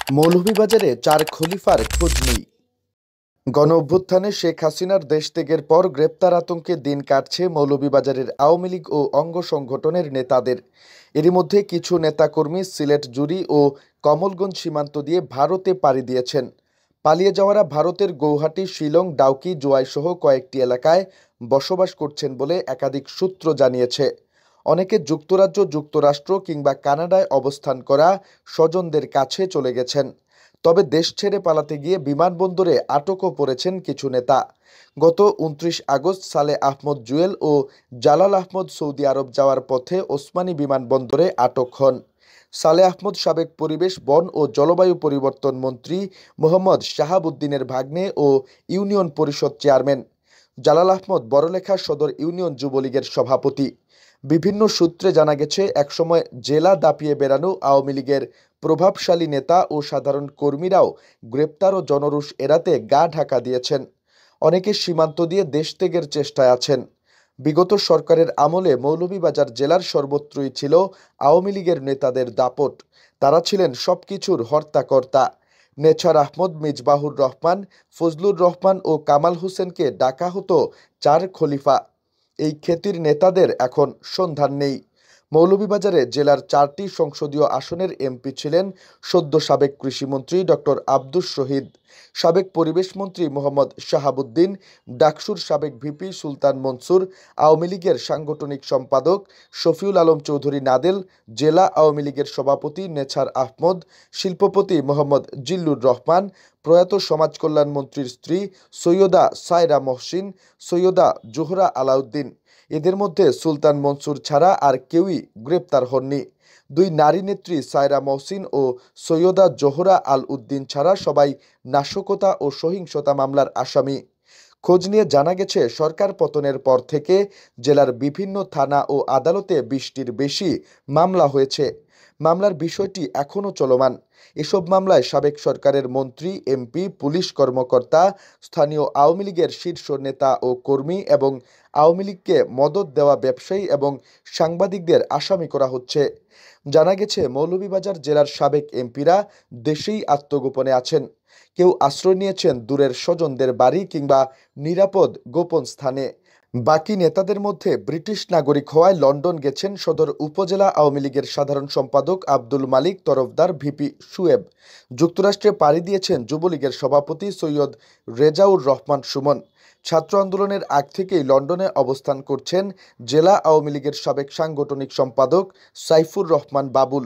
মৌলভীবাজারে ৪ খলিফার খোঁজ নেই। গণ অভ্যুত্থানে শেখ হাসিনার দেশ ত্যাগের পর গ্রেপ্তার আতঙ্কে দিন কাটছে মৌলভীবাজারের আওয়ামী লীগ ও অঙ্গ সংগঠনের নেতাদের। এরই মধ্যে কিছু নেতাকর্মী সিলেট জুড়ি ও কমলগঞ্জ সীমান্ত দিয়ে ভারতে পাড়ি দিয়েছেন। পালিয়ে যাওয়ারা ভারতের গৌহাটি, শিলং, ডাউকি, জোয়াইসহ কয়েকটি এলাকায় বসবাস করছেন বলে একাধিক সূত্র জানিয়েছে। অনেকে যুক্তরাজ্য, যুক্তরাষ্ট্র কিংবা কানাডায় অবস্থান করা স্বজনদের কাছে চলে গেছেন। তবে দেশ ছেড়ে পালাতে গিয়ে বিমানবন্দরে আটকও পড়েছেন কিছু নেতা। গত ২৯ আগস্ট সালেহ আহমদ জুয়েল ও জালাল আহমদ সৌদি আরব যাওয়ার পথে ওসমানী বিমানবন্দরে আটক হন। সালেহ আহমদ সাবেক পরিবেশ, বন ও জলবায়ু পরিবর্তন মন্ত্রী মোহাম্মদ শাহাবুদ্দিনের ভাগ্নে ও ইউনিয়ন পরিষদ চেয়ারম্যান। জালাল আহমদ বড়লেখা সদর ইউনিয়ন যুবলীগের সভাপতি। বিভিন্ন সূত্রে জানা গেছে, একসময় জেলা দাপিয়ে বেড়ানো আওয়ামী লীগের প্রভাবশালী নেতা ও সাধারণ কর্মীরাও গ্রেপ্তার ও জনরোষ এড়াতে গা ঢাকা দিয়েছেন। অনেকে সীমান্ত দিয়ে দেশ ত্যাগের চেষ্টায় আছেন। বিগত সরকারের আমলে মৌলভীবাজার জেলার সর্বত্রই ছিল আওয়ামী লীগের নেতাদের দাপট। তারা ছিলেন সবকিছুর হর্তাকর্তা। নেছার আহমদ, মিজবাহুর রহমান, ফজলুর রহমান ও কামাল হোসেনকে ডাকা হতো ৪ খলিফা। এই খ্যাতির নেতাদের এখন সন্ধান নেই। মৌলভীবাজারে জেলার ৪টি সংসদীয় আসনের এমপি ছিলেন সদ্য সাবেক কৃষিমন্ত্রী ডক্টর আব্দুস শহীদ, সাবেক পরিবেশমন্ত্রী মোহাম্মদ শাহাবুদ্দিন, ডাকসুর সাবেক ভিপি সুলতান মনসুর, আওয়ামী লীগের সাংগঠনিক সম্পাদক শফিউল আলম চৌধুরী নাদেল, জেলা আওয়ামী লীগের সভাপতি নেছার আহমদ, শিল্পপতি মোহাম্মদ জিল্লুর রহমান, প্রয়াত সমাজ কল্যাণ মন্ত্রীর স্ত্রী সৈয়দা সায়রা মহসিন, সৈয়দা জোহরা আলাউদ্দিন। এদের মধ্যে সুলতান মনসুর ছাড়া আর কেউই গ্রেপ্তার হননি। ২ নারী নেত্রী সায়রা মহসিন ও সৈয়দা জোহরা আল উদ্দিন ছাড়া সবাই নাশকতা ও সহিংসতা মামলার আসামি। খোঁজ নিয়ে জানা গেছে, সরকার পতনের পর থেকে জেলার বিভিন্ন থানা ও আদালতে ২০টির বেশি মামলা হয়েছে। মামলার বিষয়টি এখনও চলমান। এসব মামলায় সাবেক সরকারের মন্ত্রী, এমপি, পুলিশ কর্মকর্তা, স্থানীয় আওয়ামী লীগের শীর্ষ নেতা ও কর্মী এবং আওয়ামী লীগকে মদদ দেওয়া ব্যবসায়ী এবং সাংবাদিকদের আসামি করা হচ্ছে। জানা গেছে, মৌলভীবাজার জেলার সাবেক এমপিরা দেশেই আত্মগোপনে আছেন। কেউ আশ্রয় নিয়েছেন দূরের স্বজনদের বাড়ি কিংবা নিরাপদ গোপন স্থানে। বাকি নেতাদের মধ্যে ব্রিটিশ নাগরিক হওয়ায় লন্ডন গেছেন সদর উপজেলা আওয়ামী লীগের সাধারণ সম্পাদক আব্দুল মালিক তরফদার, ভিপি সুয়েব। যুক্তরাষ্ট্রে পাড়ি দিয়েছেন যুবলীগের সভাপতি সৈয়দ রেজাউর রহমান সুমন। ছাত্র আন্দোলনের আগ থেকেই লন্ডনে অবস্থান করছেন জেলা আওয়ামী লীগের সাবেক সাংগঠনিক সম্পাদক সাইফুর রহমান বাবুল।